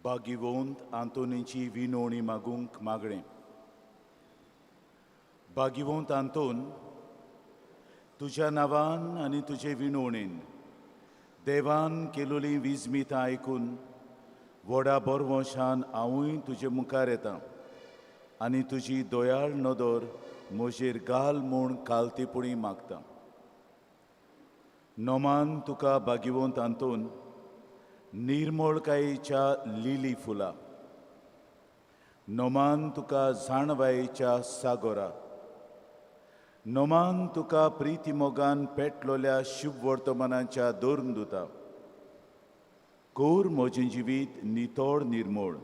भागिवंत आंतोनीची विनवणी मागूंक मागणें. भागिवंत आंतोन, तुज्या नांवान आनी तुजे विनवणेन देवान केलोली विजमितां आयकून व्हडा बोरवोशान हांवूय तुजे मुखार येतां आनी तुजी दोयाळ नदर म्हजेर घाल म्हूण कालतेपणी मागतां. नोमान तुका भागिवंत आंतोन निर्मळकायेच्या लिली फुलां, नोमान तुका जाणवायेच्या सागोरा, नोमान तुका प्रिती मोगान पेटलोल्या शुभ वर्तमानाच्या दोन दुतां. कोर म्हजें जिवीत नितोड निर्मळ,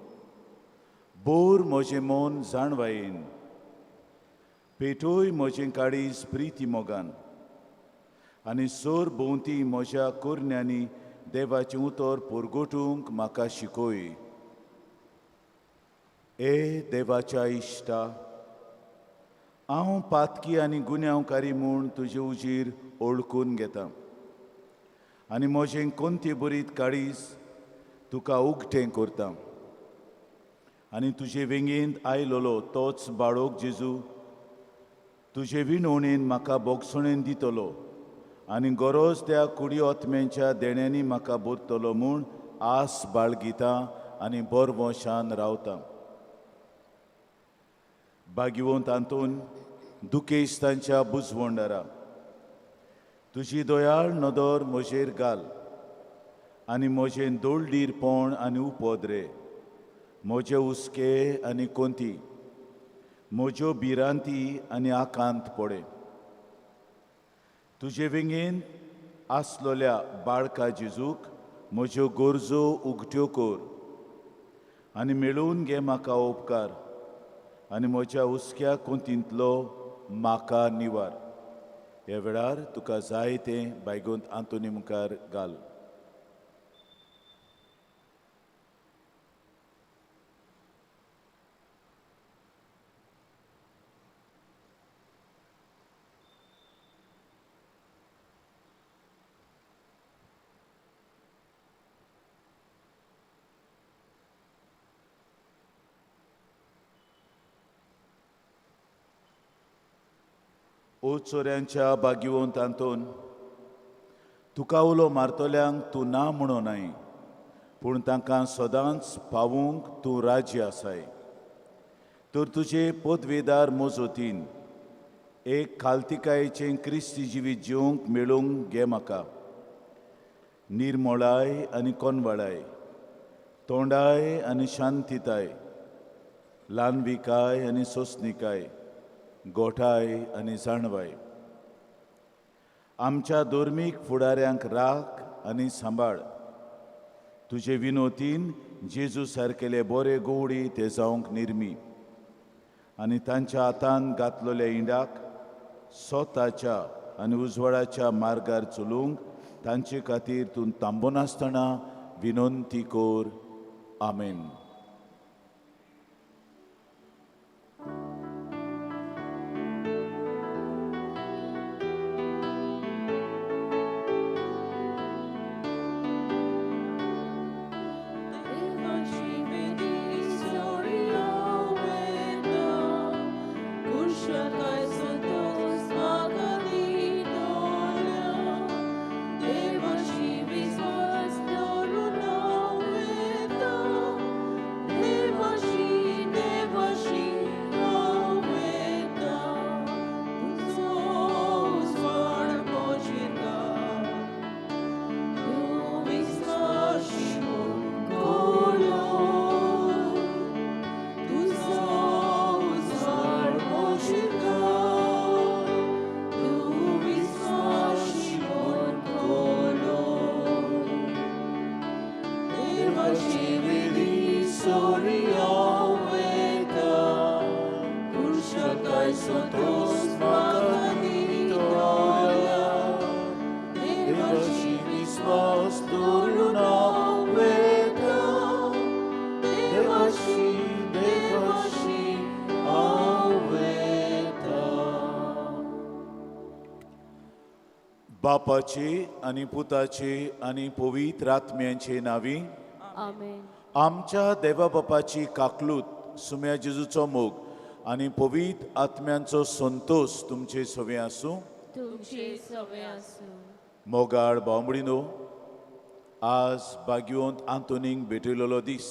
बोर म्हजें मन जाणवायेन, पेटोय म्हजें काळीज प्रिती मोगान आनी सोर भोंवती म्हज्या कुरण्यांनी देवाचें उतर परगटूंक म्हाका शिकोय. ए देवाच्या इश्टा, हांव पातकी आनी गुन्यांवकारी म्हूण तुजे उजीर ओळखून घेतां आनी म्हजें कोंती बरीत काळीज तुका उगटें करतां. आनी तुजे वेंगेंत आयलोलो तोच बाळोक जेजू तुजे विनवणेन म्हाका बोगसणेन दितलो आनी गरज त्या कुडी ओतम्यांच्या देण्यांनी म्हाका भरतलो म्हूण आस बाळगितां आनी बोरवोशान रावतां. भागिवंत आंतोन दुखेस्तांच्या बुजवंडारा, तुजी दोयाळ नदर म्हजेर घाल आनी म्हजें दोळडीरपण आनी उपद्रे, म्हजे हुस्के आनी कोंती, म्हज्यो भिरांती आनी आकांत पडे. तुजे वेंगेन आसलोल्या बाळका जेजूक म्हज्यो गरजो उगट्यो कर आनी मेळून घे म्हाका उपकार आनी म्हज्या हुस्क्या कोंतींतलो म्हाका निवार. ह्या वेळार तुका जाय तें भागिवंत आंतोनी मुखार घाल. ओ चोऱ्यांच्या भागिवंत आंतोन, तुका उलो मारतल्यांक तूं ना म्हणोनाय, पूण तांकां सदांच पावूंक तूं राज्य आसाय. तर तुजे पदवेदार मोजोतीन एक खालतिकायेचें क्रिस्ती जिवीत जिवंक मेळूंक घे म्हाका. निर्मळाय आनी कोनवाळाय, तोंडाय आनी शांतीताय, ल्हानविकाय आनी सोंसणीकाय, गोठाय आनी जाणवाय. आमच्या धर्मीक फुडाऱ्यांक राख आनी सांबाळ. तुजे विनोतीन जेजू सारकेले बरे गोवडी ते जावंक निर्मी आनी तांच्या हातान घातलेल्या इंडाक स्वताच्या आनी उजवाडाच्या मार्गार चलूंक तांचे खातीर तूं थांबनासतना विनंती कर. आमेन. बापाचे आनी पुताचे आनी पवित्र आत्म्याचे नावी. आमेन. आमच्या देवाबापाची काकलूत सुम्या जेजूचो मोग आनी पवित्र आत्म्यांचो संतोष तुमचे सवे आसूं. तुमचे सवे आसूं. मोगाळ भावमडीनो, आज बाग्योंत आंतोनीक भेटयलोलो दीस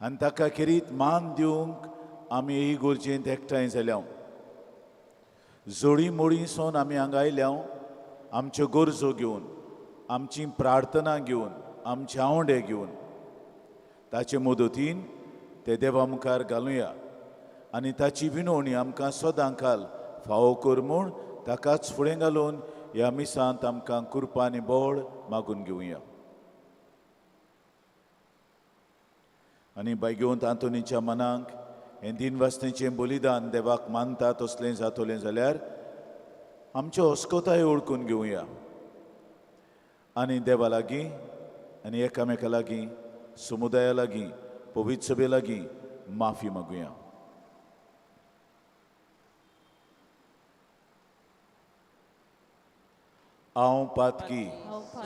आनी ताका खेरीत मान दिवंक आमी ही गोरजेंत एकठांय जाल्या. जोडी मोडींसून आमी हांगा आयल्या आमच्यो गरजो घेवन, आमची प्रार्थना घेवन, आमचे आवडे घेवन. ताचे मदतीन ते देवा मुखार घालुया आनी ताची विनवणी आमकां सदांकाल फावो कर म्हूण ताकाच फुडें घालून ह्या मिसांत आमकां कृपा आनी बळ मागून घेवया. आनी बायगेवंत आंतोनीच्या मनाक हें दिनवासनेचें बलिदान देवाक मानता तसलें जातलें जाल्यार आमच्यो अस्कोताय ओळखून घेवया आनी देवा लागीं आनी एकामेका लागीं, समुदाया लागीं, पवित्र सभे लागीं माफी मागुया. हांव पातकी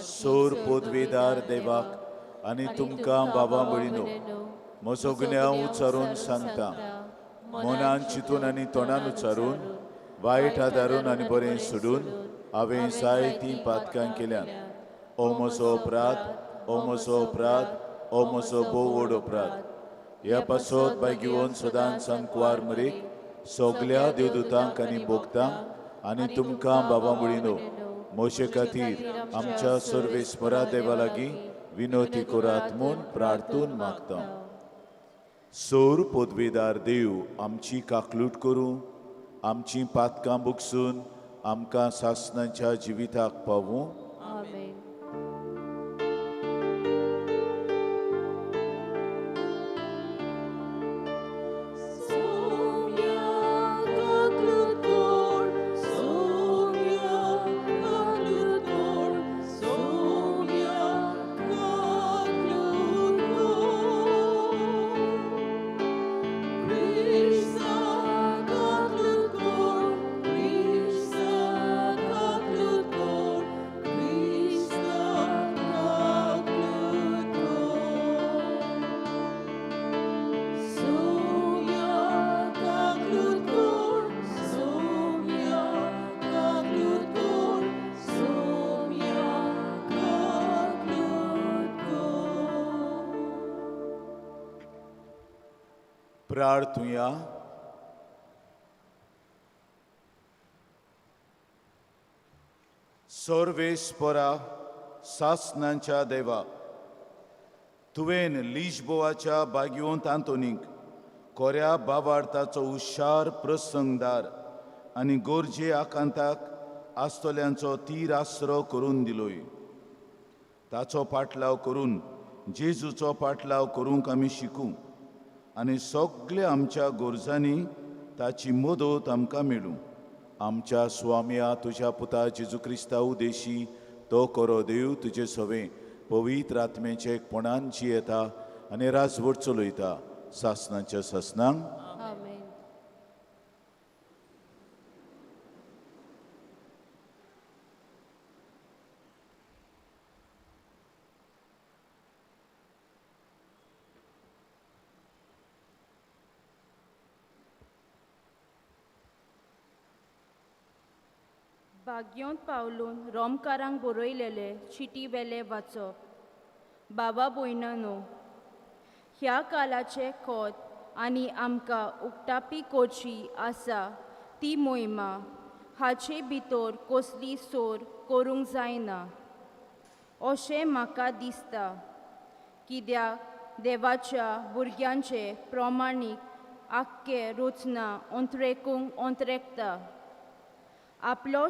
सोर पोदवेदार देवाक आनी तुमकां बाबा भयणीनो, म्हजो गुन्यांव उच्चारून सांगता. मनान चिंतून आनी तोंडान उच्चारून, वायट आदारून आनी बरें सोडून हांवें जायतीं पातकां केल्यात. हो म्हजो अपराध, हो म्हजो अपराध, हो म्हजो भोव व्हड अपराध. ह्या पासत बायगिवोन सदांच सांकवार मरेक सगल्या देवदूतांक आनी भोगतांक आनी तुमकां बाबा भयणीनो, म्हजे खातीर आमच्या सर्वेस्परा देवा लागीं विनोती करात म्हूण प्रार्थून मागता. सोर पोदवेदार देव आमची काकलूट करूं, आमची पातकां बुगसून आमकां सासणाच्या जिविताक पावूं. आमेन. प्रार्थुया. सर्वेस्परा सासणांच्या देवा, तुवें लिशबोवाच्या बागयोंत आंतोनीक कोऱ्या बाबार्थाचो हुशार प्रसंगदार आनी गोरजे आकांताक आस्तोल्यांचो तीर आसरो करून दिलोय. ताचो पाटलाव करून जेजूचो पाटलाव करूंक आमी शिकूं आनी सगल्या आमच्या गोरजांनी ताची मदत आमकां मेळूं. आमच्या स्वाम्या तुज्या पुता जेजू क्रिस्ता उदेशी तो कोरो देव तुजे सवे पवित्र आत्मेचे एकपणान जियेता आनी राजवट चलयता सासणाच्या सासणांक. आमेन. बाग्योंत पावलून रोमकारांक बरयलेले चिटी वेले वाचप. बाबा भयणानो, ह्या कालाचे खोत आनी आमकां उक्तापी करची आसा ती मोहिमा हाचे भितर कसली सोर करूंक जायना अशें म्हाका दिसता. कित्याक देवाच्या भुरग्यांचे प्रमाणीक आख्खे रचना अंतरेकूंक अंतरेकता. आपलो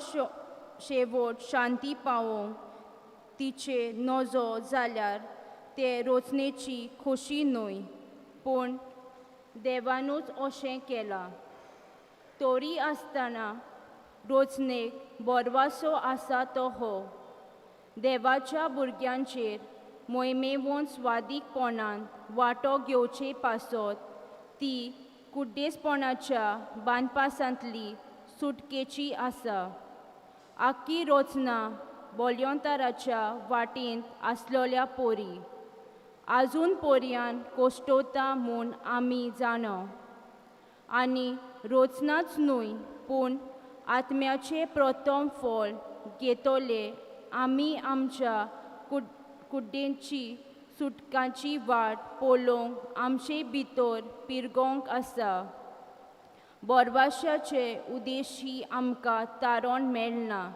शेवट शांती पावोवंक तिचे नजो जाल्यार ते रचनेची खोशी न्हय, पूण देवानूच अशें केलां. तरी आसतना रचनेक बरवासो आसा तो हो, देवाच्या भुरग्यांचेर मोहिमेवंत स्वादीकपणान वांटो घेवचे पासत ती कुड्डेसपणाच्या बांदपासांतली सुटकेची आसा. आख्खी रचना बोल्योंतराच्या वाटेंत आसलोल्या पोरी आजून पर्यान कोश्टोता म्हूण आमी जाणो आनी रोचनाच न्हय पूण आत्म्याचे प्रथम फळ घेतले आमी आमच्या कुड्डेंची सुटकाची वाट पळोवंक आमचे भितर पिरगोंक आसा. बोरवाशाचे उद्देशी आमकां तारण मेळना.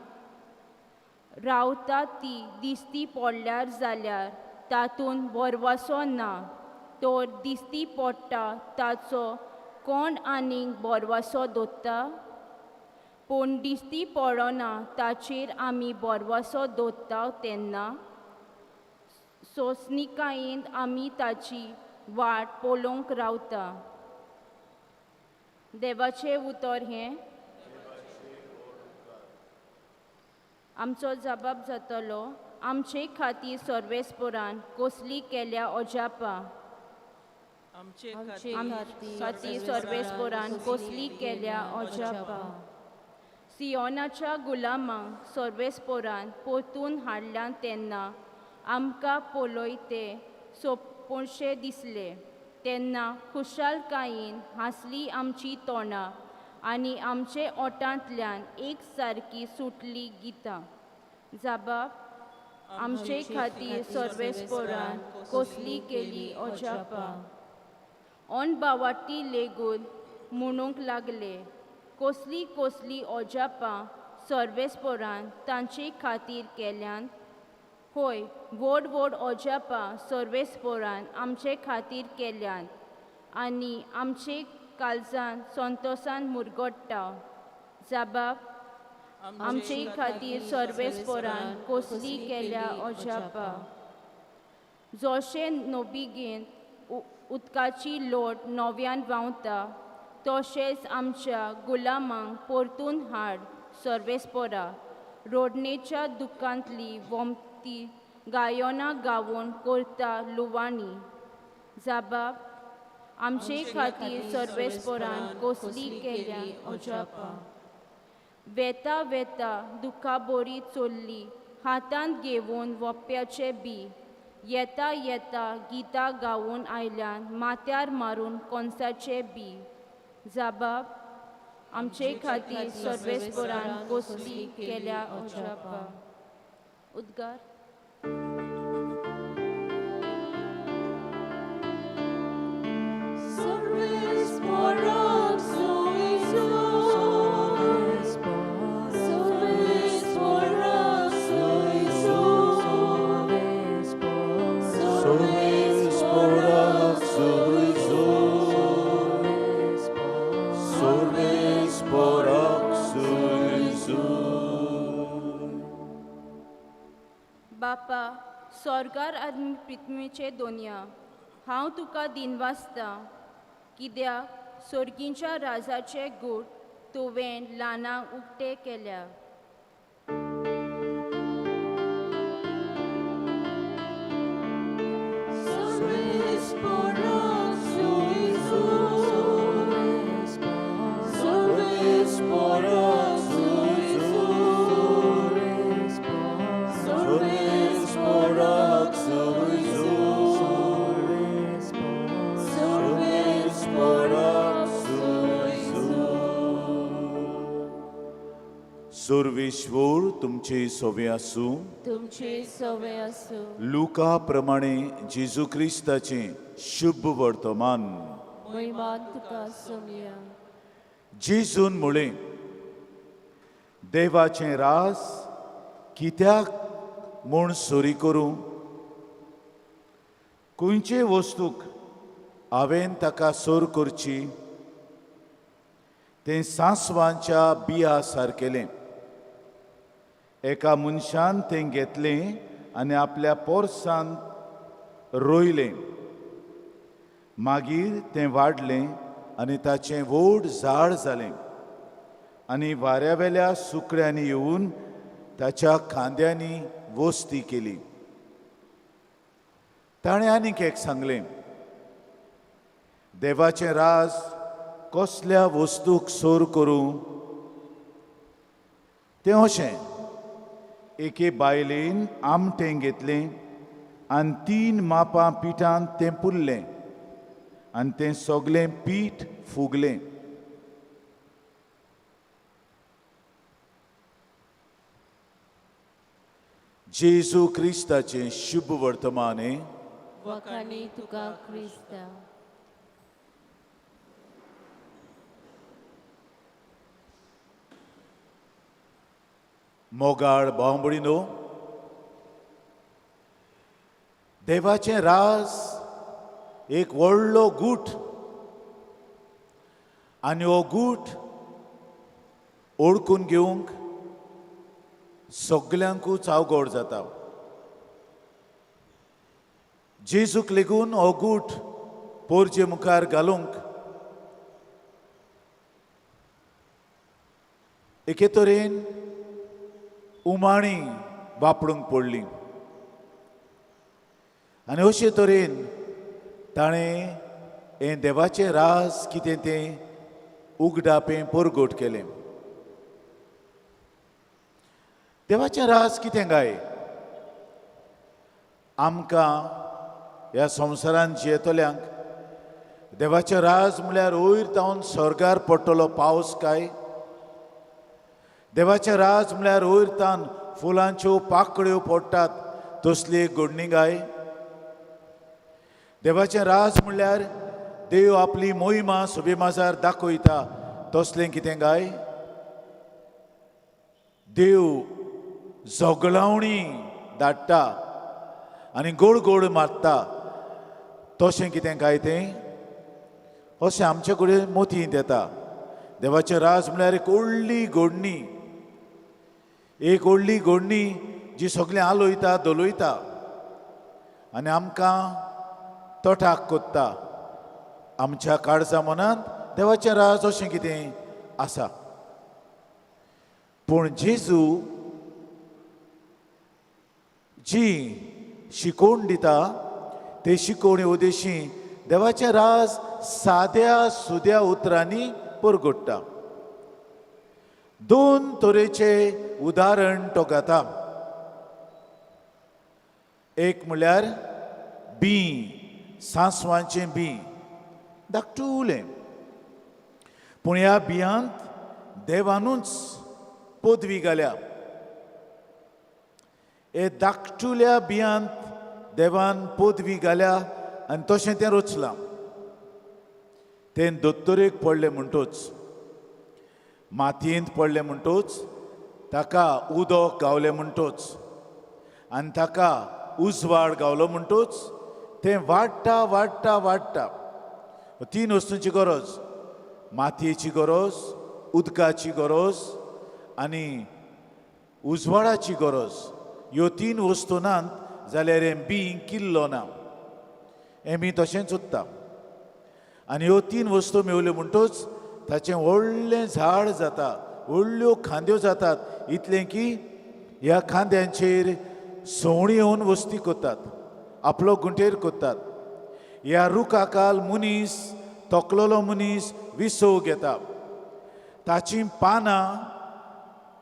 रावता ती दिसती पडल्यार जाल्यार तातूंत बोरवासो ना, तर दिसती पडटा ताचो कोण आनीक बोरवासो दवरता? पूण दिसती पडना ताचेर आमी बोरवासो दवरता तेन्ना सोंसणिकायेन आमी ताची वाट पळोवंक रावता. देवाचें उतर हें आमचो जबाब जातलो. आमचे खातीर सर्वेस्परान कसली केल्या अजापां. आमचे खातीर सर्वेस्परान कसली केल्या अजापां. सियोनाच्या गुलामांक सर्वेस्परान परतून हाडल्यान तेन्ना आमकां पळयते सोंपोनशे दिसले. तेन्ना खुशालकायेन हांसली आमची तोंडां आनी आमचे ओठांतल्यान एक सारकी सुटली गितां. जबाब आमचे खातीर सर्वेस्परान कसली केली अजापां. अणभवाटी लेगून म्हणूंक लागले, कसली कसली अजापां सर्वेस्परान तांचे खातीर केल्यान. होय, व्हड व्हड अजापां सर्वेस्परान आमचे खातीर केल्यान आनी आमचे काळजान संतोशान मुरगडटा. जबाब आमचे खातीर सर्वेस्परान कसली केल्या अजापां. जशें नोबिगेंत उदकाची लोट नव्यान व्हांवता तशेंच आमच्या गुलामांक परतून हाड सर्वेस्परा. रोडणेच्या दुकांतली वमती गायोनां गावून करता लुवाणी. जबाब आमचे खातीर सर्वेस्परान कसली केल्या अजापां. वेता वेता दुखाबरी चोरली हातांत घेवन वप्याचे बी. येता येता गितां गावून आयल्यान माथ्यार मारून कणसाचे बी. जबाब आमचे खातीर सर्वेस्परान कसली केल्या अजापां. उद्गार बापा, स्वर्गार आनी पृथ्वीचे दोनया, हांव तुका दिनवासतां कित्याक सर्गींच्या राजाचे गूट तुवें ल्हानांक उक्ते केल्या. सर्वेश्वर तुमचे सोवे आसूं. तुमचे सवय आसूं. लुका प्रमाणे जेजू क्रिस्ताचे शुभ वर्तमान. महिमान तुका सोमया. जेजून म्हळें, देवाचें रास कित्याक म्हूण सोरी करूं? खंयचे वस्तूक हांवें ताका सोर करची? तें सांसवांच्या बिया सारकेलें. एका मनशान तें घेतलें आनी आपल्या पोरसांत रोयलें. मागीर तें वाडलें आनी ताचें व्हड झाड जालें आनी वाऱ्यावेल्या सुकड्यांनी येवन ताच्या खांद्यांनी वस्ती केली. ताणें आनीक एक सांगलें, देवाचें रास कसल्या वस्तूक सोर करूं? तें अशें, एके बायलेन आमटें घेतलें आनी 3 मापां पिठान तें पुरलें आनी तें सगलें पीठ फुगलें. जेजू क्रिस्ताचें शुभ वर्तमान हे वखाणी तुका क्रिस्ता. मोगाळ भावंभयणीनो, देवाचें राज एक व्हडलो गूठ आनी हो गूठ ओळखून घेवंक सगल्यांकूच आवगोड जाता. जेजूक लेगून हो गूठ पोरचे मुखार घालूंक एके तरेन उमाणी वापरूंक पडली आनी अशे तरेन ताणें हें देवाचें राज कितें तें उगडापें परगोट केलें. देवाचें राज कितें काय? आमकां ह्या संवसारांत जियेतल्यांक देवाचें राज म्हळ्यार वयर जावन स्वर्गार पडटलो पावस काय? देवाचें राज म्हळ्यार वयर तावन फुलांच्यो पाकळ्यो पडटात तसली एक घडणी काय? देवाचें राज म्हळ्यार देव आपली मोहिमा सुबेमाजार दाखयता तसलें कितें काय? देव झगडावणी धाडटा आनी गोड गोड मारता तशें कितें काय तें? अशें आमचे कडेन मोतीं येता. देवाचें राज म्हळ्यार एक व्हडली घडणी, एक व्हडली घडणी जी सगळें आलोयता दोलोयता आनी आमकां तोठाक कोत्ता. आमच्या काळजा मनांत देवाचें राज अशें कितें आसा. पूण जेजू जी शिकोवण दिता ते शिकोवणे उदेशी देवाचें राज साद्या सुद्या उतरांनी परगोडटा. 2 तरेचे उदाहरण तो घेता. एक म्हळ्यार बी, सांसवांचें बी धाकटुलें, पूण ह्या बियांत देवानूच पदवी घाल्या. हे धाकटुल्या बियांत देवान पदवी घाल्या आनी तशें तें रचलां. तें दोत्तोरेक पडलें म्हणटूच, मातयेंत पडलें म्हणटूच, ताका उदक गावलें म्हणटूच आनी ताका उजवाड गावलो म्हणटूच तें वाडटा वाडटा वाडटा. 3 वस्तूंची गरज: मातयेची गरज, उदकाची गरज आनी उजवाडाची गरज. ह्यो 3 वस्तू नात जाल्यार हें बी किल्लो ना. हें बी तशेंच उत्ता आनी ह्यो 3 वस्तू मेवल्यो म्हणटूच ताचें व्हडलें झाड जाता, व्हडल्यो खांद्यो जातात. इतलें की ह्या खांद्यांचेर सवणी येवन वस्ती कोत्तात, आपलो गुंठेर कोत्तात. ह्या रुखाकाल मनीस, तोकलेलो मनीस विसव घेता. ताचीं पानां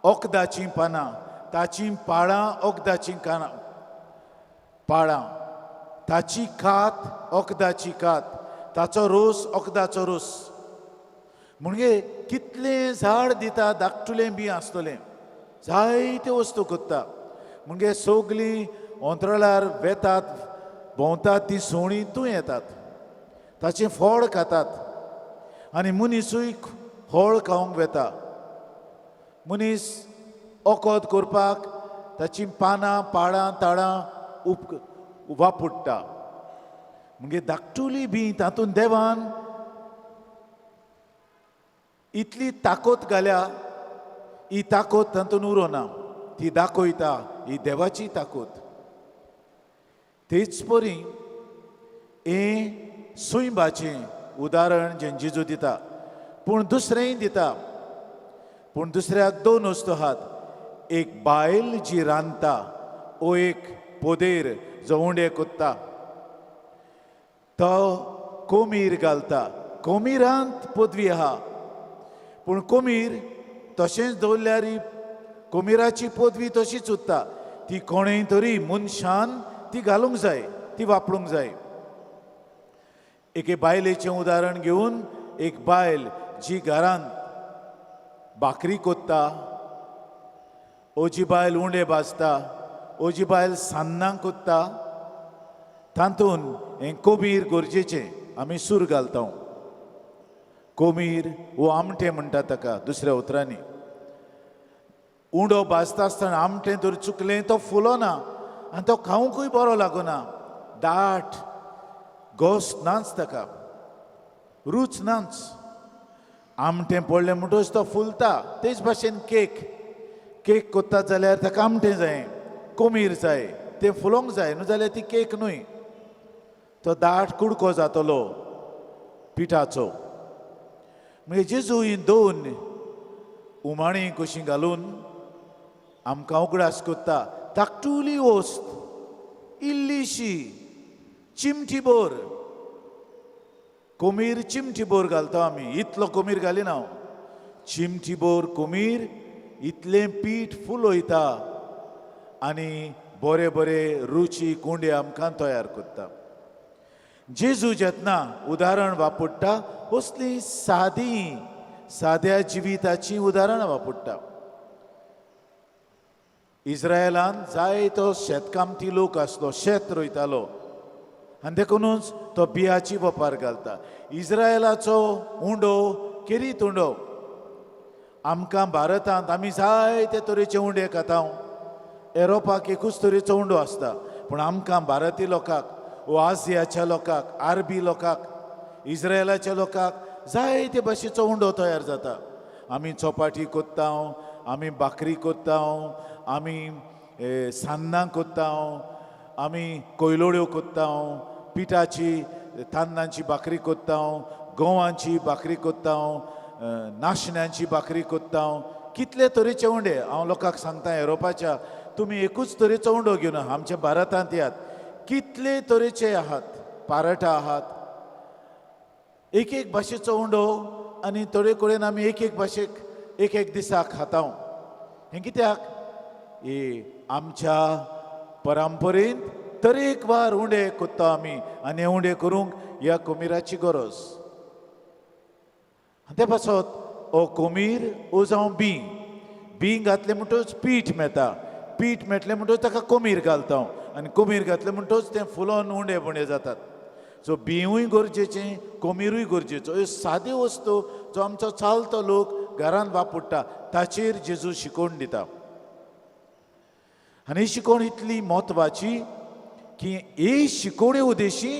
ओखदाचीं पानां, ताचीं पाळां ओखदाचीं पाळां, ताची कात ओखदाची कात, ताचो रोस ओखदाचो रोस. म्हणजे कितलें झाड दिता धाकटुलें बी आसतलें. जायत्यो वस्तू कोत्ता. म्हणजे सगलीं अंतराळार वेतात, भोंवतात, तीं सवणीं तूं येतात, ताचें फळ खातात आनी मनीसूय फळ खावंक वेता. मनीस ओकोद करपाक ताचीं पानां, पाळां, ताळां वापरता. म्हणजे धाकटुली बी तातूंत देवान इतली ताकत घाल्या, ही ताकत तातूंत उरोना, ती दाखयता ही देवाची ताकत. तेच परी हें सुयबाचें उदाहरण जें जेजू दिता. पूण दुसरेंय दिता. पूण दुसऱ्याक 2 वस्तू आहात. एक बायल जी रांदता, ओ एक पोदेर जो उंडे कोत्ता. तो कोमीर घालता. कोमिरांत पदवी आहा, पूण कोमीर तशेंच दवरल्यार कोमिराची पदवी तशीच उत्ता. ती कोणेय तरी मनशान ती घालूंक जाय, ती वापरूंक जाय. एके बायलेचें उदाहरण घेवन, एक बायल जी घरांत भाकरी कोत्ता, ओ जी बायल उंडे भाजता, ओ जी बायल सान्नां कोत्ता, तातूंत हें कोबीर गरजेचें. आमी सूर घालता. कोमीर वो आमटें म्हणटा ताका दुसऱ्या उतरांनी. उंडो भाजता आसतना आमटें जर चुकलें तो फुलोना आनी तो खावंकूय बरो लागना. दाट घोस नाच ताका, रूच नाच. आमटें पडलें म्हणटच तो फुलता. तेच भाशेन केक कोत्ता जाल्यार ताका आमटें जाय, कोमीर जाय, तें फुलोंक जाय न्हू जाल्यार ती केक न्हय. तो दाट कुडको जातलो पिठाचो. म्हणजे जेजू ही दोन उमाळी कशी घालून आमकां उगडास कोत्ता. धाकटुली वस्त, इल्लीशी चिमटीभर कोमीर, चिमटीभर घालता आमी. इतलो कोमीर घालिना हांव. चिमटीभर कोमीर, इतलें पीठ फूल वयता आनी बरे बरे रुचीक उंडे आमकां तयार कोत्ता. जेजू जेतना उदाहरण वापरता असली साद्या जिविताची उदाहरणां वापरता. इस्रायेलांत जायतो शेतकामती लोक आसलो, शेत रोयतालो आनी देखूनच तो बियाची वपार घालता. इस्रायेलाचो उंडो केरीत उंडो. आमकां भारतांत आमी जायते तरेचे उंडे खाता. युरोपाक एकूच तरेचो उंडो आसता, पूण आमकां भारतीय लोकांक वो आसियाच्या लोकांक, आरबी लोकांक, इस्रायेलाच्या लोकांक जायते भाशेचो उंडो तयार जाता. आमी चपाटी कोत्ता, आमी भाकरी कोत्ता, आमी सान्नां कोत्ता, आमी कोयलोड्यो कोत्ता, पिठाची तांदळांची भाकरी कोत्ता, गंवांची भाकरी कोत्ता, नाशण्यांची भाकरी कोत्ता. कितले तरेचे उंडे. हांव लोकांक सांगता युरोपाच्या, तुमी एकूच तरेचो उंडो घेवन आमच्या भारतांत यात. कितले तरेचे आहात, पारटा आहात, एक एक भाशेचो उंडो आनी थोडे कडेन आमी एक एक भाशेक एक एक दिसाक खाता. हें कित्याक? हे आमच्या परंपरेंत तरेकवार उंडे कोत्ता आमी आनी हे उंडे करूंक ह्या कोमिराची गरज. ते पासत हो कोमीर ओ जावं बीं घातलें म्हणटच पीठ मेळटा. पीठ मेळटलें म्हणटच ताका कोमीर घालता आनी कोमीर घातलें म्हणटच तें फुलोन उंडे बुंडे जातात. सो बिंयूय गरजेचें, कोमीरूय गरजेचो. ह्यो साद्यो वस्तू जो आमचो चालतो लोक घरांत वापरता ताचेर जेजू शिकोवन दिता. आनी ही शिकोवण इतली म्हत्वाची की हे शिकोवणे उदेशी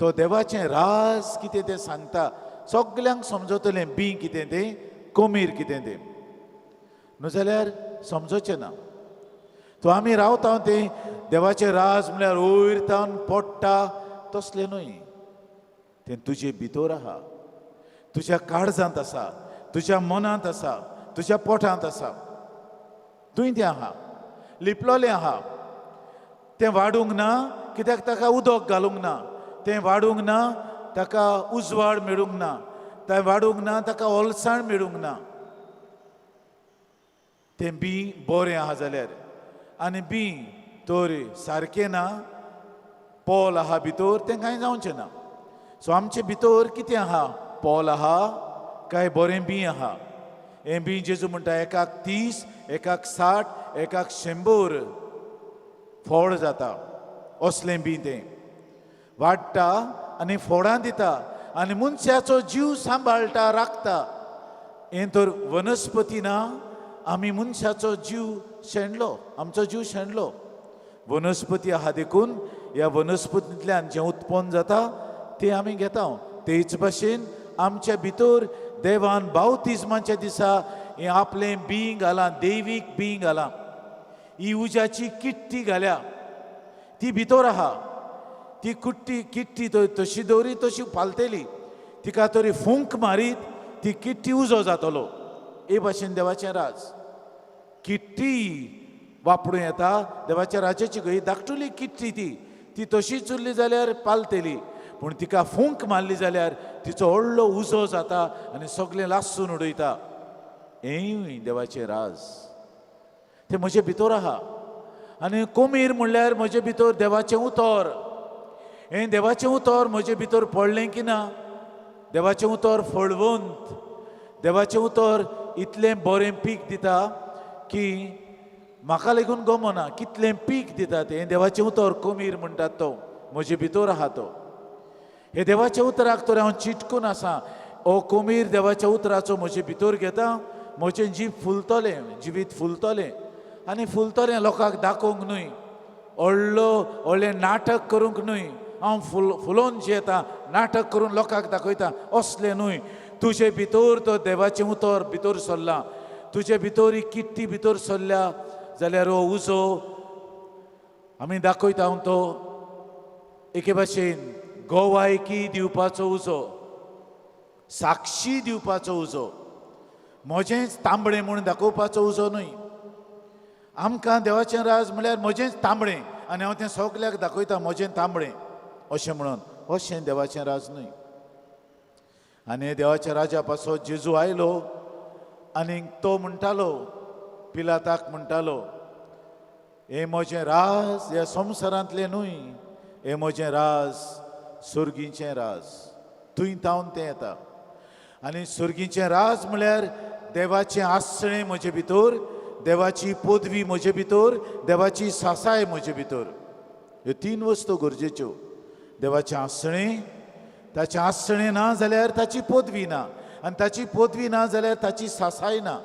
तो देवाचें राज कितें तें सांगता. सगल्यांक समजतलें बीं कितें तें, कोमीर कितें तें. न्हू जाल्यार समजोचें ना. तो आमी रावता तें देवाचें राज म्हळ्यार वयर तावन पडटा तसलें न्हय. तें तुजे भितर आहा, तुज्या काळजांत आसा, तुज्या मनांत आसा, तुज्या पोटांत आसा. तुंय तें आहा, लिपलोलें आहा. तें वाडूंक ना कित्याक ताका उदक घालूंक ना. तें वाडूंक ना ताका उजवाड मेळूंक ना. तें वाडूंक ना ताका ओलसाण मेळूंक ना. तें बीं बरें आहा जाल्यार. आनी बीं तर सारकें ना, पोल आहा भितर, तें कांय जावचें ना. सो आमचे भितर कितें आहा? पोल आहा काय बरें बीं आहा? हें बीं जेजू म्हणटा एकाक 30, एकाक 60, एकाक 100 फोड जाता. असलें बीं तें वाडटा आनी फोडां दिता आनी मनशाचो जीव सांबाळटा, राखता. हें तर वनस्पती ना. आमी मनशाचो जीव शेणलो, आमचो जीव शेणलो. वनस्पती आहा देखून ह्या वनस्पतींतल्यान जें उत्पन्न जाता तें आमी घेता. तेच भाशेन आमच्या भितर देवान बावतिजमाच्या दिसा हें आपलें बीं घालां, दैवीक बीं घालां. ही उज्याची किट्टी घाल्या, ती भितर आहा. ती किट्टी तशी दवरी तशी फालतेली. तिका तरी फूंक मारीत ती किट्टी उजो जातलो. हे भाशेन देवाचें राज. किट्टी वापरूं येता देवाच्या राजाची. खंय धाकटुली किट्टी ती तशीच उरली जाल्यार पालतेली, पूण तिका फूंक मारली जाल्यार तिचो व्हडलो उजो जाता आनी सगळें लासून उडयता. हेंय देवाचें राज. तें म्हजे भितर आहा. आनी कोमीर म्हणल्यार म्हजे भितर देवाचें उतर. हें देवाचें उतर म्हजे भितर पडलें की ना? देवाचें उतर फळवंत, देवाचें उतर इतलें बरें पीक दिता की म्हाका लेगून गमना कितलें पीक दिता तें. देवाचें उतर कोमीर म्हणटात तो म्हजे भितर आहा तो. हे देवाच्या उतराक तर हांव चिटकून आसा. हो कोमीर देवाच्या उतराचो म्हजे भितर घेता, म्हजें जीव फुलतलें, जिवीत फुलतलें. आनी फुलतलें लोकांक दाखोवंक न्हय, व्हडलें नाटक करूंक न्हय. हांव फुलोवन जियेता, नाटक करून लोकांक दाखयता असलें न्हय. तुजे भितर तो देवाचें उतर भितर सरला, तुजे भितर ही किट्टी भितर सरल्या जाल्यार हो उजो आमी दाखयता. हांव तो एके भाशेन गोवायकी दिवपाचो उजो, साक्षी दिवपाचो उजो, म्हजेंच तांबडें म्हणून दाखोवपाचो उजो न्हय. आमकां देवाचें राज म्हळ्यार म्हजेंच तांबडें आनी हांव तें सगल्याक दाखयता म्हजें तांबडें अशें म्हणून. अशें देवाचें राज न्हय. आनी देवाच्या राजा पासो जेजू आयलो आनी तो म्हणटालो, पिलाताक म्हणटालो, हें म्हजें राज ह्या संवसारांतलें न्हय, हें म्हजें राज सुर्गीचें राज. थंय तावन तें येता. आनी सुर्गीचें राज म्हळ्यार देवाचें आसणें म्हजे भितर, देवाची पदवी म्हजे भितर, देवाची सासाय म्हजे भितर. ह्यो तीन वस्तू गरजेच्यो. देवाचें आसणें, ताचें आसणें ना जाल्यार ताची पदवी ना, आनी ताची पदवी ना जाल्यार ताची सासाय ना.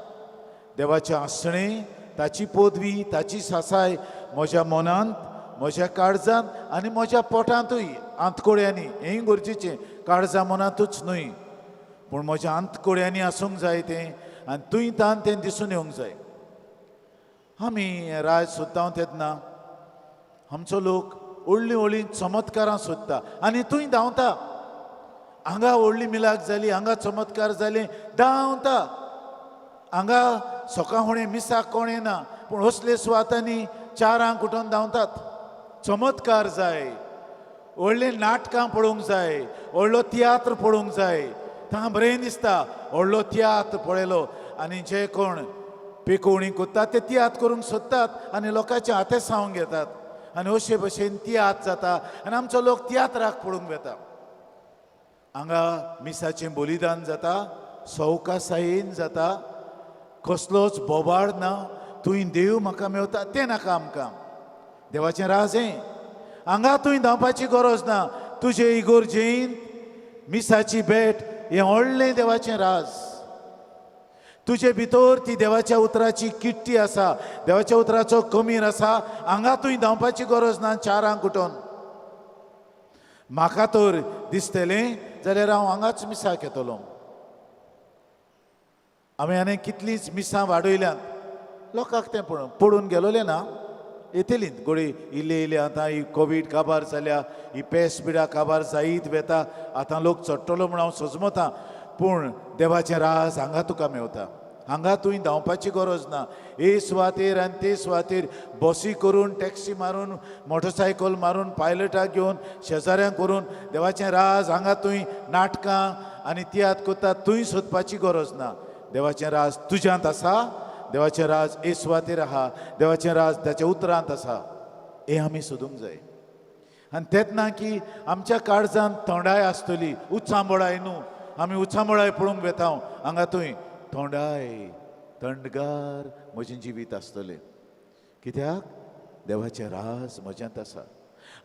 देवाचें आसणें, ताची पदवी, ताची सासाय म्हज्या मनांत, म्हज्या काळजांत आनी म्हज्या पोटांतूय, आंतकोड्यांनी. हेंय गरजेचें. काळजा मनांतूच न्हय पूण म्हज्या आंतकोड्यांनी आसूंक जाय तें, आनी तुंय तान तें दिसून येवंक जाय. आमी राज सोदता तेन्ना आमचो लोक व्हडलीं व्हडलीं चमत्कारां सोदता आनी तुंय धांवता. हांगा व्हडली मिलाक जाली, हांगा चमत्कार जाले, धांवता. हांगा सकाळ कोणें मिसाक कोणें ना पूण असले सुवातांनी चारांक उठोन धांवतात. चमत्कार जाय, व्हडलीं नाटकां पळोवंक जाय, व्हडलो तियात्र पळोवंक जाय. तांकां बरें दिसता व्हडलो तियात्र पळयलो. आनी जे कोण पेकोवणी कोत्तात ते तियात्र करूंक सोदतात आनी लोकांचे हाते सावंक घेतात. आनी अशे भशेन तियात्र जाता आनी आमचो लोक तियात्राक पळोवंक वेता. हांगा मिसाचें बलिदान जाता, सवकासायेन जाता, कसलोच बोबाड ना. तुंय देव म्हाका मेवता तें नाका आमकां. देवाचें राज हें. हांगा तुंय धांवपाची गरज ना. तुजे इगोर्जेंत मिसाची भेट हें व्हडलें देवाचें राज. तुजे भितर ती देवाच्या उतराची किट्टी आसा, देवाच्या उतराचो कमीर आसा. हांगा तुंय धांवपाची गरज ना चारांक उठोन. म्हाका तर दिसतलें जाल्यार हांव हांगाच मिसाक येतलों. आमी आनी कितलींच मिसां वाडयल्यांत, लोकांक तें पडून गेलोलें ना. येतलींच घोडी इल्ले इल्ले. आतां ही कोवीड काबार जाल्या, ही पेस्ट पिडा काबार जायत वेता. आतां लोक चडटलो म्हूण हांव सजमता पूण देवाचें राज हांगा तुका मेवता. हांगा तुंय धांवपाची गरज ना. हे सुवातेर आनी ते सुवातेर बसी करून, टॅक्सी मारून, मोटरसायकल मारून, पायलटाक घेवन, शेजाऱ्यांक व्हरून देवाचें राज हांगा तुंय नाटकां आनी तियात्र कोत्ता तुंय सोदपाची गरज ना. देवाचें राज तुज्यांत आसा. देवाचें राज हे सुवातेर आहा. देवाचें राज ताच्या उतरांत आसा. हें आमी सोदूंक जाय. आनी तेंच ना की आमच्या काळजांत थोंडाय आसतली, उत्सांबळाय न्हू. आमी उत्सांबळाय पळोवंक वेता. हांगा तुंय थोंडाय, थंडगार म्हजें जिवीत आसतलें. कित्याक देवाचें राज म्हज्यांत आसा.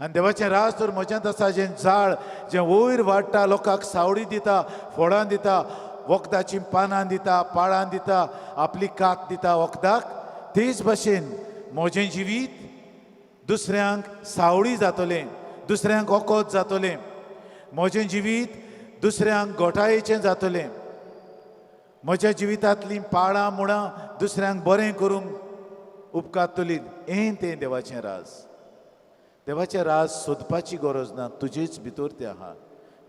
आनी देवाचें राज तर म्हज्यांत आसा. जें झाड जें वयर वाडटा, लोकांक सावळी दिता, फळां दिता, वखदाचीं पानां दिता, पाळां दिता, आपली कात दिता वखदाक. तेच भाशेन म्हजें जिवीत दुसऱ्यांक सावळी जातलें, दुसऱ्यांक वखद जातलें. म्हजें जिवीत दुसऱ्यांक घोटायेचें जातलें. म्हज्या जिवितांतलीं पाळां मुळां दुसऱ्यांक बरें करूंक उपकारतलीं. हें तें देवाचें राज. देवाचें राज सोदपाची गरज ना. तुजेच भितर तें आहा.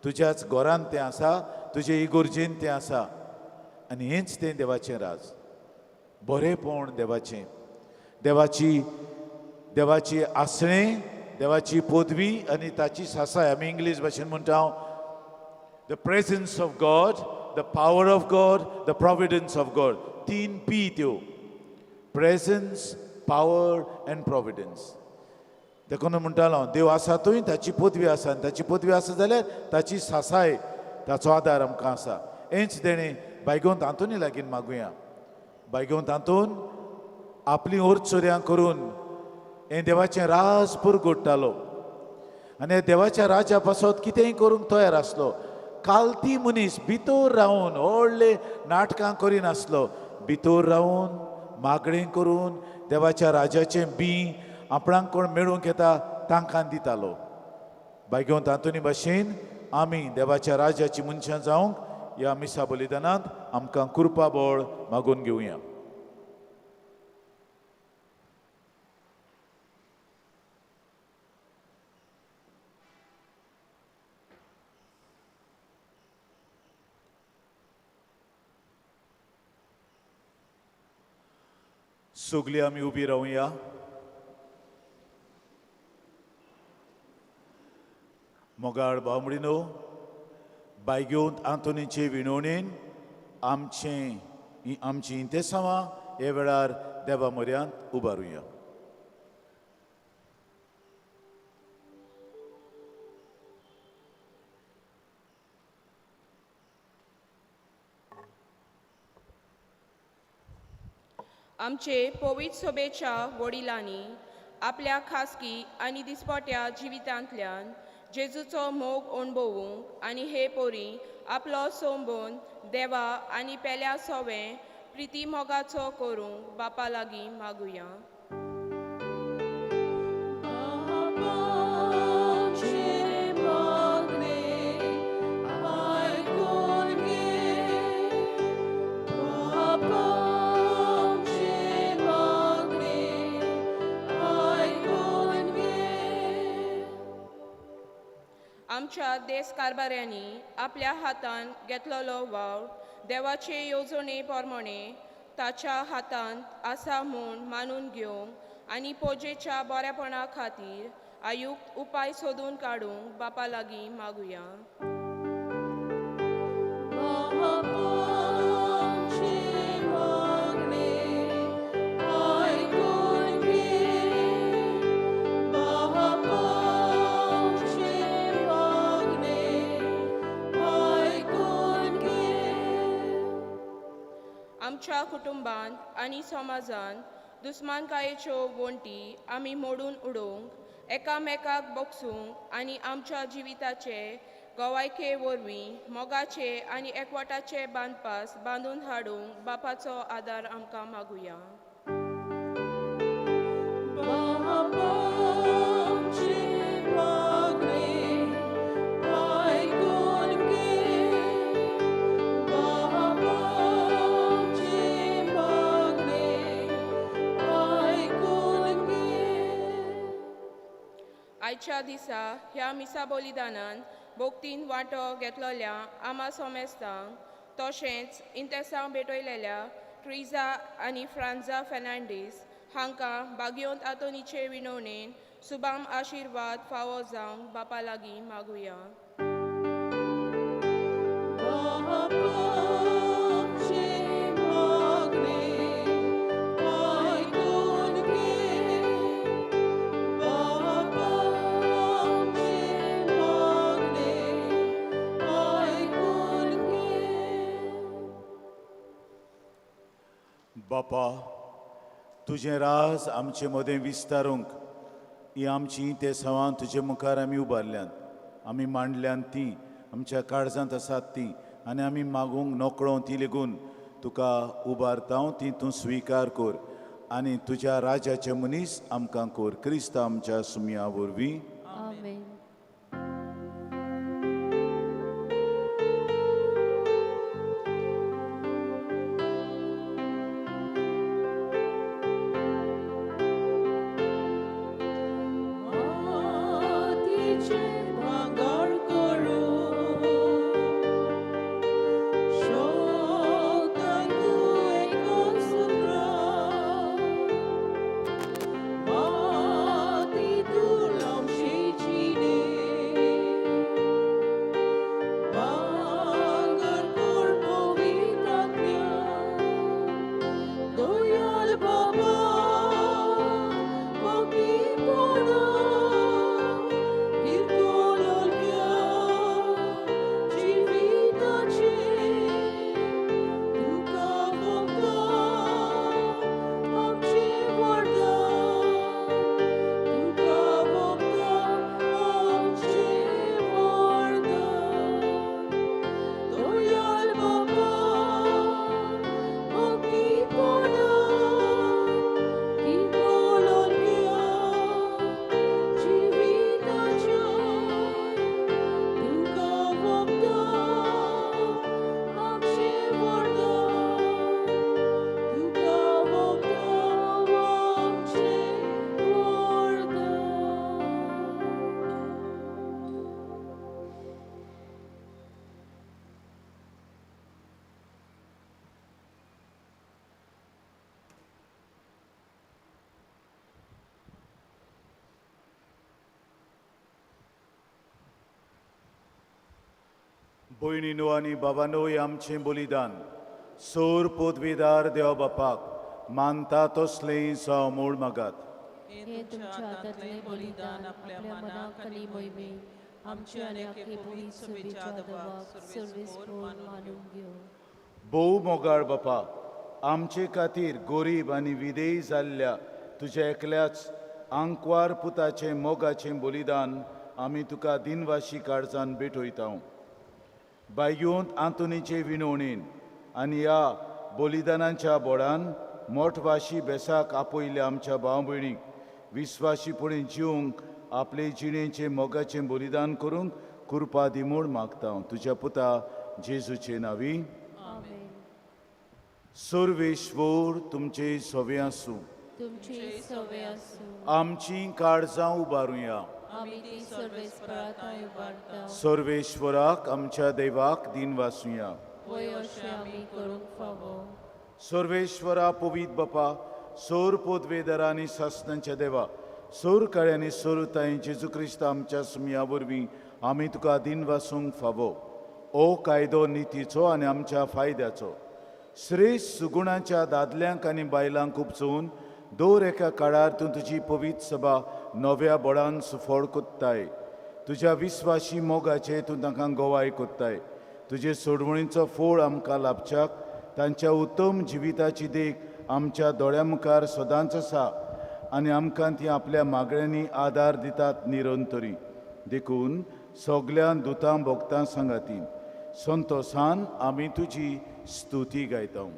तुज्याच घरांत तें आसा, तुजे इगोर्जेन तें आसा. आनी हेंच तें देवाचें राज. बरेंपण देवाचें, देवाची आसणें, देवाची पदवी आनी ताची सासाय. आमी इंग्लीश भाशेन म्हणटा the presence of God, the power of God, the providence of God. 3 P त्यो. Presence, power and providence. देखून म्हणटालो देव आसातूय ताची पदवी आसा, आनी ताची पदवी आसा जाल्यार ताची सासाय, ताचो आदार आमकां आसा. हेंच तेणें बायगोन तांतूनी लागीं मागुया. बायगोन तांतून आपली ओरचोऱ्यां करून हें देवाचें राज पुरगोडटालो आनी ह्या देवाच्या राजा पासत कितेंय करूंक तयार आसलो. कालती मनीस भितर रावन व्हडले नाटकां करिनासलो, भितर रावन मागणें करून देवाच्या राजाचें बी आपणाक कोण मेळूंक येता तांकां दितालो. बायगेवन तांतूनी भाशेन आमी देवाच्या राजाची मनशां जावंक ह्या मिसा बलिदानांत आमकां कृपा बळ मागून घेवया. सगळीं आमी उबी रावया. मोगाळ बामणीनो, बायगेवन आंतोनीचे विणवणेन आमची इंतेसांवां हे वेळार देवा म्हऱ्यांत उबारुया. आमचे पवित्र सभेच्या वडिलांनी आपल्या खासगी आनी दिसपट्या जिवितांतल्यान जेजूचो मोग अणभवूंक आनी हे पोरी आपलो सोंबून देवा आनी पेल्या सोवें प्रिती मोगाचो करूंक बापा लागीं मागुया. आमच्या देश कारभाऱ्यांनी आपल्या हातान घेतलेलो वाव देवाचे येवजणे प्रमाणे ताच्या हातांत आसा म्हूण मानून घेवंक आनी पोजेच्या बरेपणा खातीर आयुक्त उपाय सोदून काडूंक बापा लागीं मागुया. आमच्या कुटुंबांत आनी समाजांत दुस्मानकायेच्यो वण्टी आमी मोडून उडोवंक, एकामेकाक बोगसूंक आनी आमच्या जिविताचे गवायके वरवीं मोगाचे आनी एकवटाचे बांदपास बांदून हाडूंक बापाचो आदार आमकां मागुया. आयच्या दिसा ह्या मिसा बलिदानान भोगतीन वांटो घेतलेल्या आमा सोमेस्तांक तशेंच इंतेसांक भेटयलेल्या ट्रिजा आनी फ्रांजा फेर्नांडीस हांकां बागयोंत आंतोनीचे विणवणेन सुबाम आशिर्वाद फावो जावंक बापा लागीं मागुया. बापा, तुजें राज आमचे मदें विस्तारूंक ही आमची ते सवां तुजे मुखार आमी उबारल्यात, आमी मांडल्यात ती आमच्या काळजांत आसात ती आनी आमी मागूंक नोकळो ती लेगून तुका उबारता ती तूं स्विकार कर आनी तुज्या राजाचे मनीस आमकां कर. क्रिस्त आमच्या सुमया वरवीं. आमेन. Mati tu lam shi भयणीनो आनी बाबानोय आमचें बलिदान सोर पदवीदार देवा बापाक मानता तसलें जावं मूळ मागात. हे तुमच्या हातांतलें बलिदान आपल्या मनाक आनी मोहिमेक आमचे आनी आख्खे पवित्र सभेच्या देवाक सर्वेस्पर मानून घेव. भोव मोगाळ बापा, आमचे खातीर गरीब आनी विधेय जाल्ल्या तुज्या एकल्याच आंकवार पुताचें मोगाचें बलिदान आमी तुका दिनवाशी काळजान भेटयता. बायगेवंत आंतोनीचे विणवणेन आनी ह्या बलिदानाच्या बोडान मोठवाशी बेसाक आपयल्या आमच्या भाव भयणीक विस्वाशीपणे जिवंक आपले जिणेचें मोगाचें बलिदान करूंक कृपा दी म्हूण मागता तुज्या पुता जेजूचे नांवी. आमेन. सर्वेश्वर तुमचे सवे आसूं. तुमची सवय आसूं. आमची काळजां उबारुया. आमी ती सर्वेस्परात उबारता. सर्वेश्वराक आमच्या देवाक दिन वासुया. वय अशें आमी करूंक फावो. सर्वेश्वरा पवित बापा, सोर पदवेदारा आनी सासणांच्या देवा, सोर काळे आनी सोरताय जेजू क्रिस्त आमच्या सुमया वरवीं आमी तुका दिन वासूंक फावो. ओ कायदो नितीचो आनी आमच्या फायद्याचो श्रेश्ठ सुगुणाच्या दादल्यांक आनी बायलांक उपचोवन दर एका काळार तूं तुजी पवित्र सभा नव्या बोडान सुफोड कोत्ताय. तुज्या विस्वाशी मोगाचे तूं तांकां गोवाय कोत्ताय. तुजे सोडवणीचो फोळ आमकां लाभच्याक तांच्या उत्तम जिविताची देख आमच्या दोळ्या मुखार सदांच आसा आनी आमकां ती आपल्या मागण्यांनी आदार दितात निरंतरी. देखून सगल्या दुतां भोगतां सांगाती संतोशान आमी तुजी स्तुती गायता.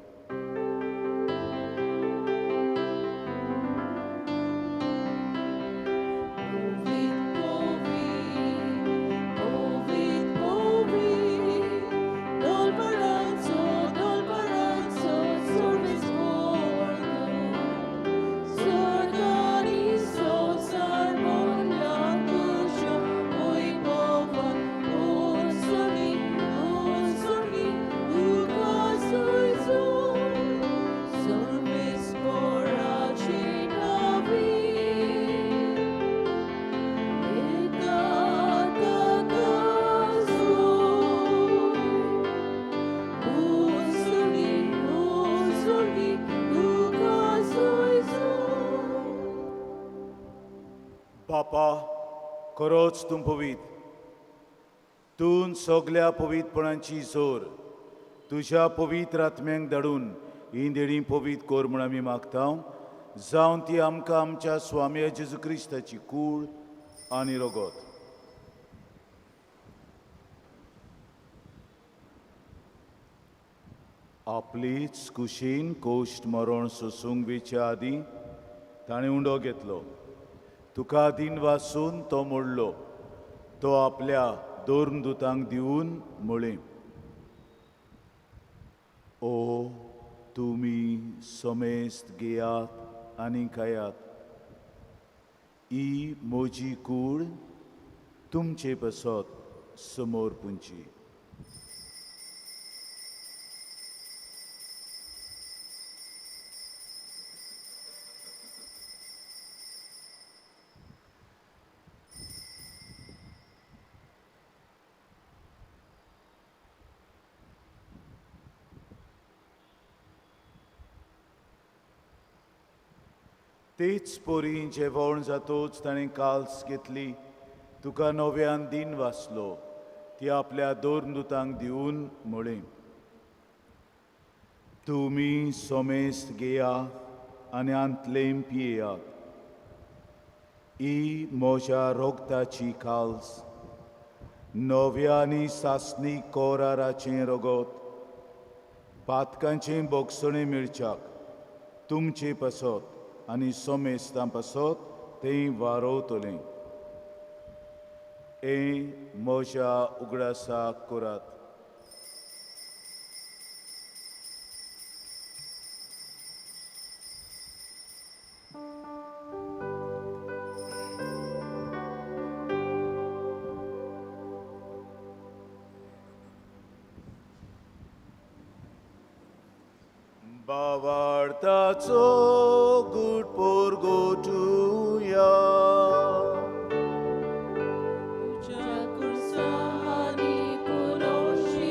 बापा, खरोच तूं पवित. तूं सगल्या पवित्रपणाची जोर तुज्या पवित्र आत्म्यांक धाडून ही देणी पवित्र कोर म्हूण आमी मागता. जावं ती आमकां आमच्या स्वामी जेजू क्रिस्ताची कूड आनी रगत. आपलीच कुशीन कोश्ट मरण सोसूंक वेच्या आदीं ताणें उंडो घेतलो. तुका दिन वासून तो मोडलो. तो आपल्या दोन दुतांक दिवन म्हळें, ओ तुमी समेस्त घेयात आनी खायात. ही म्हजी कूड तुमचे बसत समोर पुंची. तेच पोरी जेवण जातोच ताणें काल्स घेतली. तुका नव्यान दिन वाचलो. ती आपल्या दोन दुतांक दिवन म्हळें, तुमी सोमेस्त घेया आनी आंतलें पियेयात. ही म्हज्या रोगताची काल्स, नव्या आनी सासणी कोराराचें रगत, पातकांचें बोगसणें मिरच्याक तुमचे पासत आनी सोमेस्तां पासत तें वारोवतलें. हें म्हज्या उगडासाक करात. बावार्थाचो गूट पोरगोटुया. तुझ्या कुर्सानी पुरोशी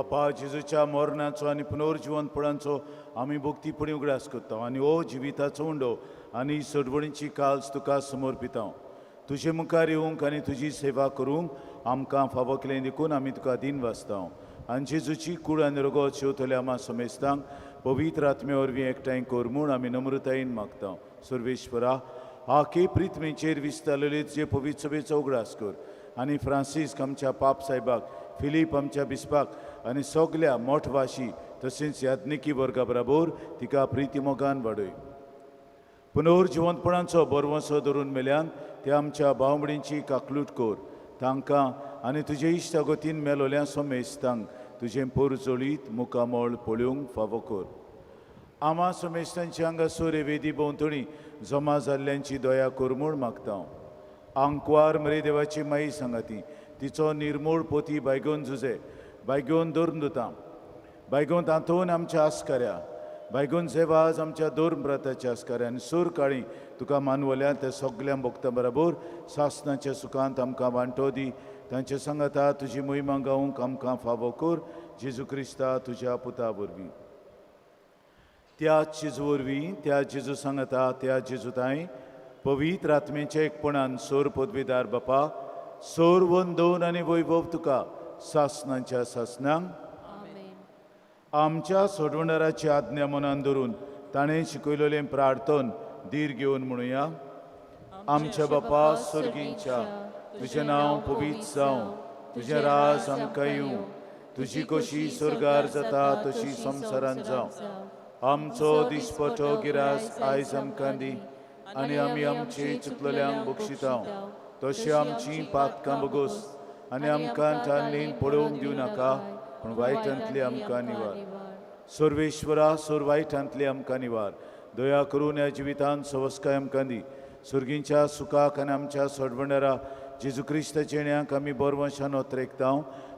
बापा जेजूच्या मरणाचो आनी पुनर्जिवंतपणाचो आमी भक्तीपणी उगडास करता आनी हो जिविताचो उंडो आनी सडवणीची काल्स तुका समर्पिता. तुजे मुखार येवंक आनी तुजी सेवा करूंक आमकां फावो केलें देखून आमी तुका दिन वाचता. आनी जेजूची कूड आनी रगत शेवतले आमा समेस्तांक पवित्र आत्मे वरवीं एकठांय कर म्हूण आमी नम्रतायेन मागता. सर्वेश्वरा, आखे प्रितमेचेर विस्तारलेले तुजे पवित्र सभेचो उगडास कर आनी फ्रांसीस आमच्या पाप साहेबाक, फिलीप आमच्या बिस्पाक आनी सगल्या मोठवाशी तशेंच याज्ञिकी वर्गा बराबर तिका प्रिती मोगान वाडय. पुनर्जिवंतपणाचो बरवंसो धरून मेल्यान ते आमच्या भावमडींची काकलूट कर. तांकां आनी तुजे इश्ट गोतीन मेलोल्या समेस्तांक तुजें पोर जोळीत मुखामोळ पळोवंक फावो कर. आमा समेस्तांची हांगासर वेदी भोंवतणी जमा जाल्ल्यांची दया कर म्हूण मागता. आंकवार मरे देवाची माई सांगाती तिचो निर्मूळ पोती बायगोवन झुजे, बायगोवन धरून दोता, बायगोवन तांतून आमच्या आस्काऱ्या, बायगोवन सेवाज आमच्या दोन ब्राताच्या आस्काऱ्या आनी सूर काळी तुका मानवल्या त्या सगळ्या भक्तां बरोबर सासणाच्या सुखांत आमकां वांटो दी. तांच्या सांगाता तुजी मोहिमा गावूंक आमकां फावो कर. जेजू क्रिस्ता तुज्या पुता वरवीं, त्याच जेजू वरवीं, त्या जेजू सांगाता त्या जेजूताय पवित्र आत्मेच्या एकपणान सोर पदवीदार बापा, सोर वंदन आनी वैभव तुका सासणांच्या सासणांक आमच्या सोडवणाराची आज्ञा मनान धरून ताणें शिकयलेलें प्रार्थन धीर घेवन म्हणुया. आमच्या बापा स्वर्गींच्या, तुजें नांव पवित्र जावं, तुजें राज आमकां येवं, तुजी कशी स्वर्गार जाता तशी संवसारांत जावं. आमचो दिसपटो गिरास आयज आमकां दी आनी आमी आमचे चुकलेल्यांक बक्षिता तशें आमची पातकां बगोस आनी आमकां तांणीन पडोवंक दिवं नाका पूण वायटांतली आमकां निवार. सर्वेश्वरा, सोर वायटांतली आमकां निवार. दया करून ह्या जिवितांत सवस्काय आमकां दी. सुर्गींच्या सुखाक आनी आमच्या सोडवणारा जेजू क्रिस्ताच्या येण्याक आमी बरवंशान ओतरेकता.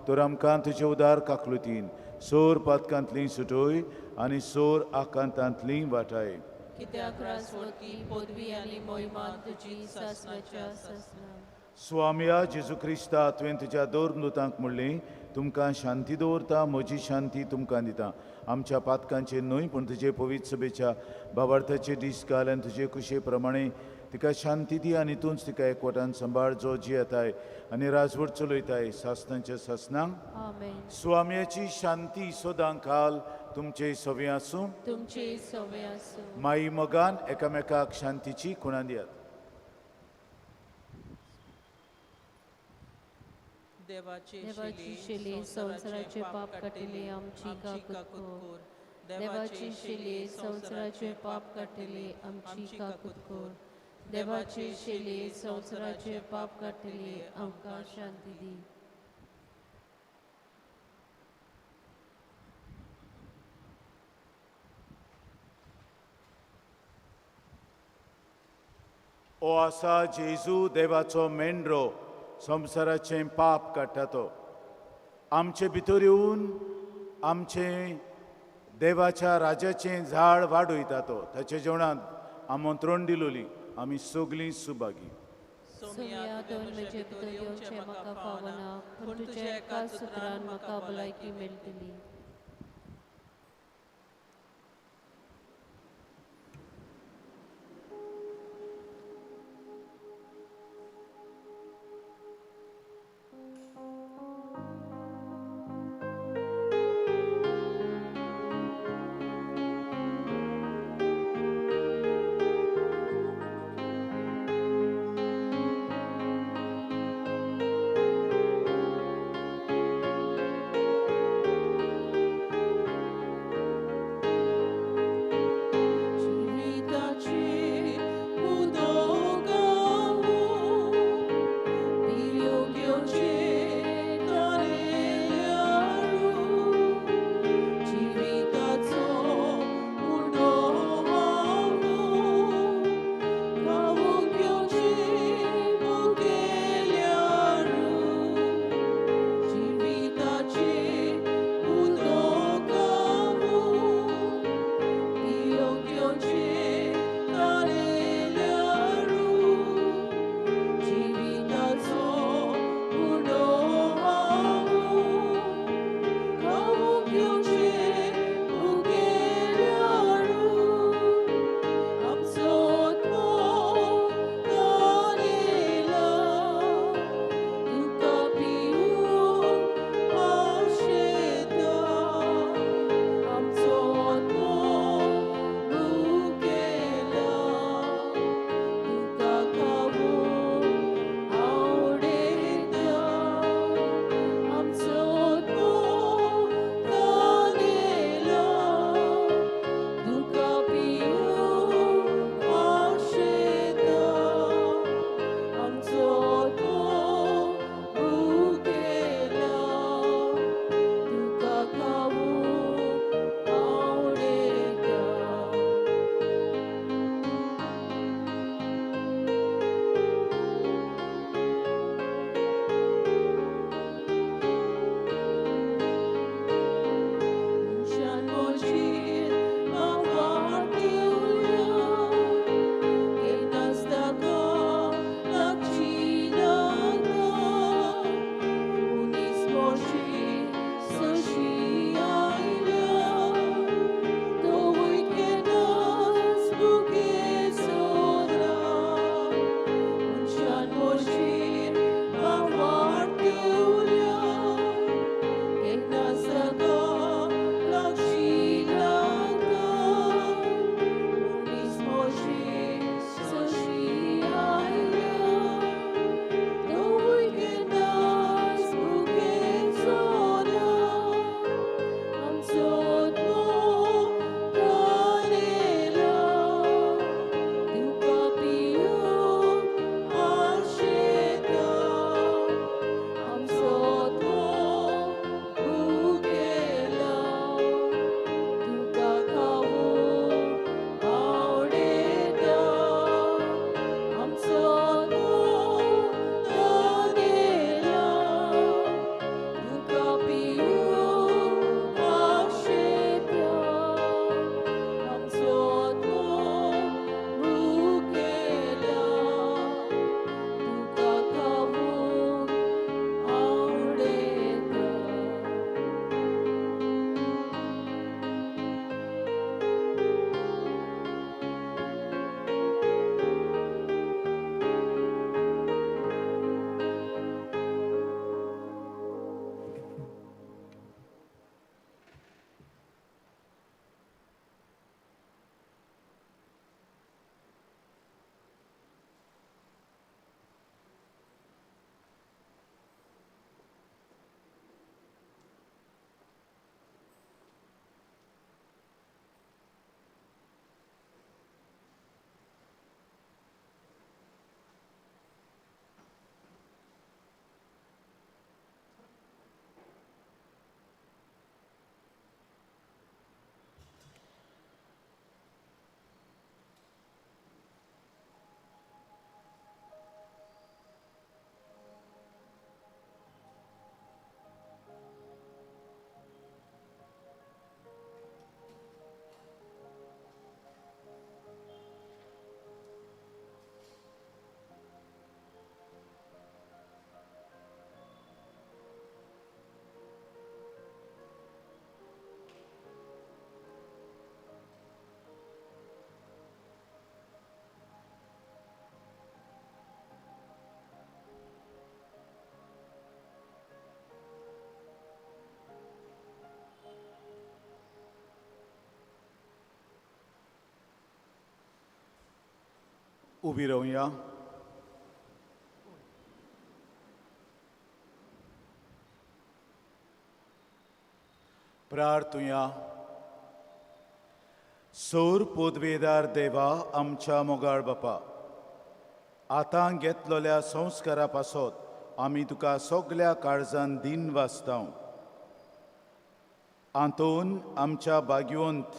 तर आमकां तुजे उदार काकलुतीन सोर पातकांतली सुटोय आनी सोर आकांतांतली वाटाय. कित्याक रासवटी पदवी आनी मोहिमा तुजी सासणाच्या सासणां. स्वामिया जेजू क्रिस्ता, तुवें तुज्या दोन दुतांक म्हणलें तुमकां शांती दवरता, म्हजी शांती तुमकां दिता. आमच्या पातकांचेर न्हय पूण तुजे पवित्र सभेच्या भावार्थाचे दीस घाल आनी तुजे कुशे प्रमाणे तिका शांती दी आनी तूंच तिका एकवटान सांबाळ जो जियेताय आनी राजवट चलयताय सासणांच्या सासणांक. स्वामियाची शांती सदांच घाल तुमचे सवे आसूं. तुमचे सवे आसूं. माई मोगान एकामेकाक शांतीची खुणां दियात. देवाची शिले संवसाराचे पाप काटिले आमची काकूत. देवाची शिले संवसाराचे पाप काटिले आमची काकूत. देवाची शिले संवसाराचे पाप काटिले आमकां शांती दी. ओ आसा जेजू देवाचो मेंढरो संवसाराचें पाप काडटा तो. आमचे भितर येवन आमचे देवाच्या राजाचें झाड वाडयता तो. ताच्या जेवणांत आमंत्रण दिलोली आमी सगलीं सुभागी. सोम्या दोन म्हजे भितर येवचें म्हाका फावना पूण तुज्या एका सुत्रान म्हाका भलायकी मेळटली. उबी रावया. प्रार्थुया. सौर पोदवेदार देवा आमच्या मोगाळ बापा, आतां घेतलेल्या संस्कारा पासत आमी तुका सगळ्या काळजान दिन वाचतां. आंतून आमच्या भाग्यवंत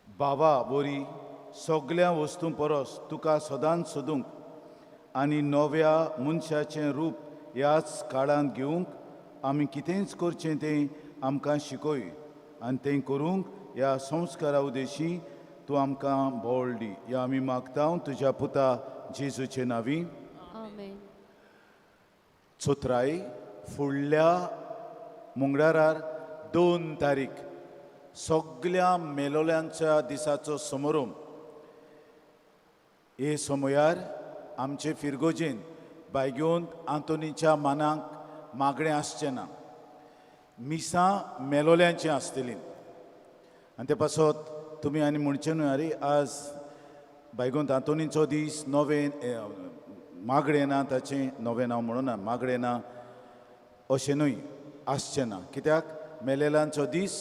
बाबा बोरी सगळ्या वस्तू परस तुका सदांच सोदूंक आनी नव्या मनशाचें रूप ह्याच काळांत घेवंक आमी कितेंच करचें तें आमकां शिकय आनी तें करूंक ह्या संस्कारा उदेशी तूं आमकां बोळ दी. ह्या आमी मागता तुज्या पुता जेजूचे नांवी. आमेन. चोत्राई फुडल्या मंगळारार 2 तारीख सगळ्या मेलोल्यांच्या दिसाचो समारोप. हे समयार आमचे फिरगोजेन भाग्यवंत आंतोनीच्या मानाक मागणें आसचें ना. मिसां मेलोल्यांची आसतलीं आनी ते पासत तुमी आनी म्हणचे न्हय अरे आज भाग्यवंत आंतोनीचो दीस नवें मागणें ना, ताचें नवें नांव म्हणूना मागणें ना अशें न्हय आसचें ना. कित्याक मेलेल्यांचो दीस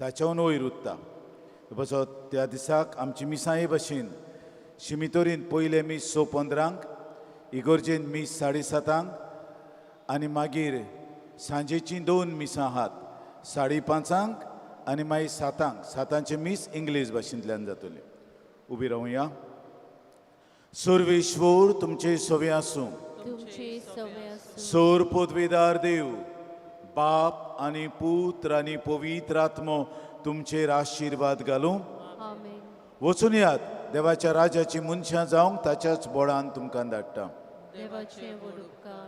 ताच्याहून वयर उरता. पासत त्या दिसाक आमची मिसां हे भाशेन शिमितोरीन पयले मीस 15:15, इगोर्जेन मीस 7:30 आनी मागीर सांजेची 2 मिसां आहात 5:30 आनी मागीर 7:00. 7:00चे मीस इंग्लीश भाशेंतल्यान जातले. उबी रावया. सर्वेश्वर तुमचे सवे आसूं. तुमचे सवय असो. सोर पोदवेदार देव बाप आनी पुत्र आनी पवित्र आत्मो तुमचेर आशिर्वाद घालूं. आमेन. वचून यात. देवाच्या राजाची मनशां जावंक ताच्याच बोळान तुमकां धाडटा. देवाचे वडुपकार